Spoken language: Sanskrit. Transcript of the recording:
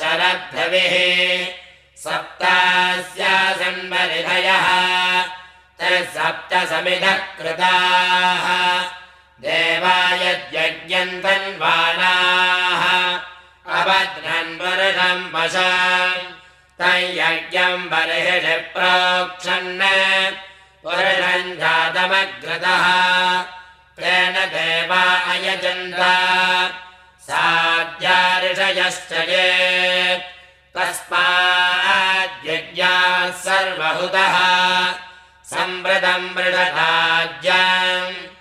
सप्तरद्धविः सप्तास्यासन्वरिधयः सप्त समिधः कृताः देवायज्ञम् तन्वानाः अबध्नन् पुरुषम् वशम् तयज्ञम् बर्हिषि प्रोक्षन् पुरुषम् जातमग्रतः तेन देवा अयजन्त साध्या ऋषयश्च ये तस्माद्यज्ञाः सर्वहुतः सम्प्रदम् मृडराज्यम्